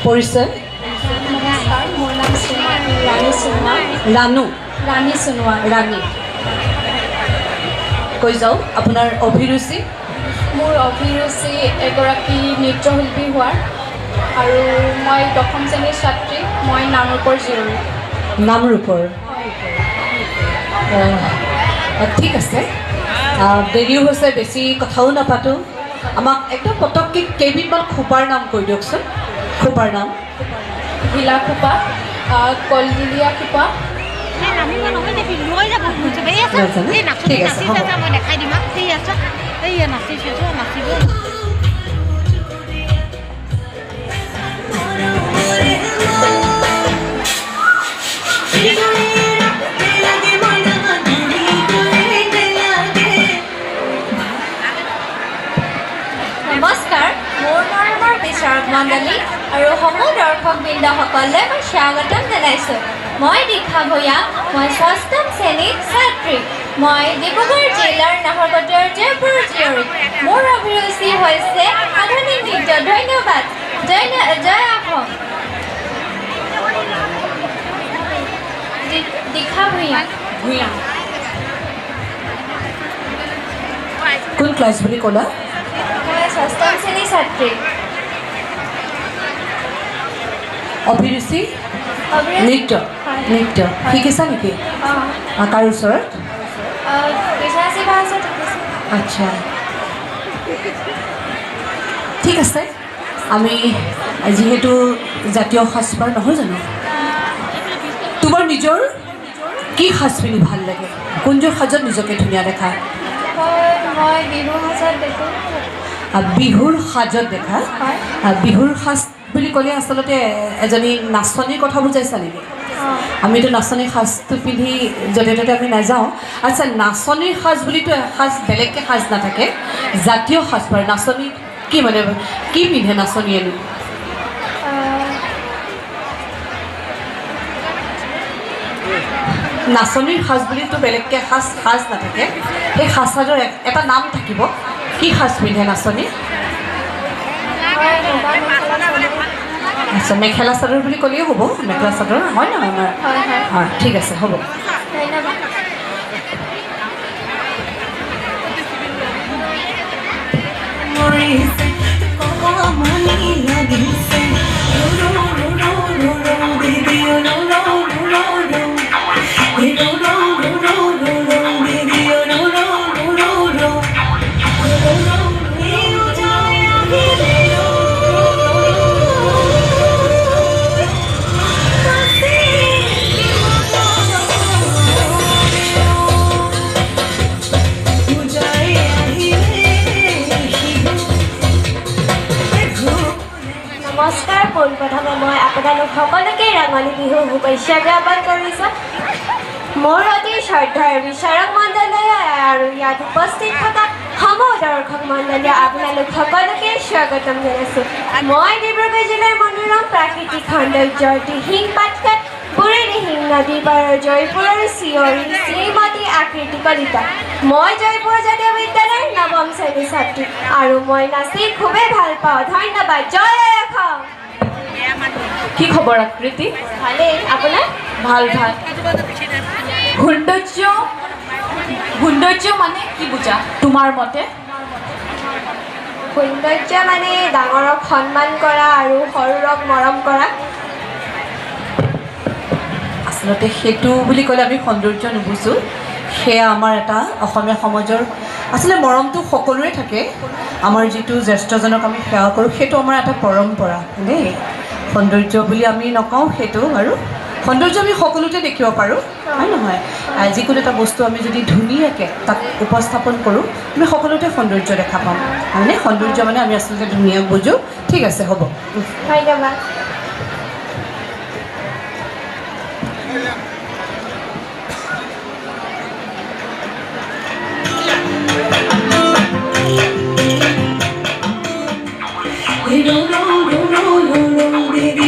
পৰিচয় নমস্কাৰ, মোৰ নাম ৰাণী সোণোৱাল। ৰাণী সোণোৱাল। ৰাণী কৈ যাওক আপোনাৰ অভিৰুচি। মোৰ অভিৰুচি এগৰাকী নৃত্যশিল্পী হোৱাৰ, আৰু মই 10ম শ্ৰেণীৰ ছাত্ৰী। মই নামৰূপৰ জীয়ৰী। নামৰূপৰ ঠিক আছে, দেৰিও হৈছে, বেছি কথাও নাপাতোঁ। আমাক একদম পটককৈ কেইবিধমান খোপাৰ নাম কৈ দিয়কচোন। খোপাৰ নাম ঘিলা খোপা, কলদিলীয়া খোপা। ঠিক আছে হ'ব। নমস্কাৰ, মোৰ নাম বিচাৰক মণ্ডলী আৰু সমূহ দৰ্শকবৃন্দসকলে মই স্বাগতম জনাইছোঁ। মই দীক্ষা ভূঞা। মই 6ম শ্ৰেণীৰ ছাত্ৰী। মই ডিব্ৰুগড় জিলাৰ নাহৰকটীয়াৰ জয়পুৰৰ জীয়ৰী। মোৰ অভিৰুচি হৈছে আধুনিক নৃত্য। ধন্যবাদ। জয় আহোম। দীক্ষা ভূঞা। কোন ক্লাছ বুলি ক'লা? মই 6ম শ্ৰেণীৰ ছাত্ৰী। অভিৰুচি নৃত্য। নৃত্য শিকিছা নেকি? কাৰ ওচৰত? আচ্ছা, ঠিক আছে। আমি যিহেতু জাতীয় সাজপাৰ নহয় জানো, তোমাৰ নিজৰ কি সাজ পিন্ধি ভাল লাগে? কোনযোৰ সাজত নিজকে ধুনীয়া দেখা? মই বিহুৰ সাজত দেখোঁ। বিহুৰ সাজত দেখা? বিহুৰ সাজ বুলি ক'লে আচলতে এজনী নাচনীৰ কথা বুজাইছা নেকি? আমিতো নাচনীৰ সাজটো পিন্ধি য'তে ত'তে আমি নাযাওঁ। আচ্ছা, নাচনীৰ সাজ বুলিতো এসাজ বেলেগকৈ সাজ নাথাকে, জাতীয় সাজপাৰ। নাচনী কি মানে কি পিন্ধে নাচনীয়ে? নাচনীৰ সাজ বুলিতো বেলেগকৈ সাজ নাথাকে, সেই সাজ সাজৰ এটা নাম থাকিব। কি সাজ পিন্ধে নাচনী? আচ্ছা, মেখেলা চাদৰ বুলি ক'লেও হ'ব। মেখেলা চাদৰ হয় নহয় আমাৰ? হয়, ঠিক আছে, হ'ব। নমস্কাৰ, পোনপ্ৰথমে মই আপোনালোক সকলোকে ৰঙালী বিহু শুভেচ্ছা জ্ঞাপন কৰিছোঁ। মোৰ অতি শ্ৰদ্ধাৰ বিচাৰক মণ্ডলীয় আৰু ইয়াত উপস্থিত থকা সমূহ দৰ্শক মণ্ডলীয় আপোনালোক সকলোকে স্বাগতম জনাইছোঁ। মই ডিব্ৰুগড় জিলাৰ মনোৰম প্ৰাকৃতিক সৌন্দৰ্যৰ দিহিং পাটকাই বুঢ়ী দিহিং নদী পাৰৰ জয়পুৰৰ জীয়ৰী শ্ৰীমতী আকৃতি কলিতা। মই জয়পুৰ জাতীয় বিদ্যালয়ৰ 9ম শ্ৰেণীৰ ছাত্ৰী আৰু মই নাচি খুবেই ভাল পাওঁ। ধন্যবাদ। জয় অসম। কি খবৰ আকৃতি? ভালেই, আপোনাৰ? ভাল ভাল। সৌন্দৰ্য মানে কি বুজা তোমাৰ মতে? সৌন্দৰ্য মানে ডাঙৰক সন্মান কৰা আৰু সৰুক মৰম কৰা। আচলতে সেইটো বুলি ক'লে আমি সৌন্দৰ্য নুবুজোঁ। সেয়া আমাৰ এটা অসমীয়া সমাজৰ আচলতে মৰমটো সকলোৰে থাকে। আমাৰ যিটো জ্যেষ্ঠজনক আমি সেৱা কৰোঁ, সেইটো আমাৰ এটা পৰম্পৰা দেই। সৌন্দৰ্য বুলি আমি নকওঁ সেইটো, আৰু সৌন্দৰ্য আমি সকলোতে দেখিব পাৰোঁ, হয় নহয়? যিকোনো এটা বস্তু আমি যদি ধুনীয়াকৈ তাক উপস্থাপন কৰোঁ, আমি সকলোতে সৌন্দৰ্য দেখা পাম, হয়নে? সৌন্দৰ্য মানে আমি আচলতে ধুনীয়া বুজোঁ। ঠিক আছে, হ'ব। ধন্যবাদ। We don't know, baby.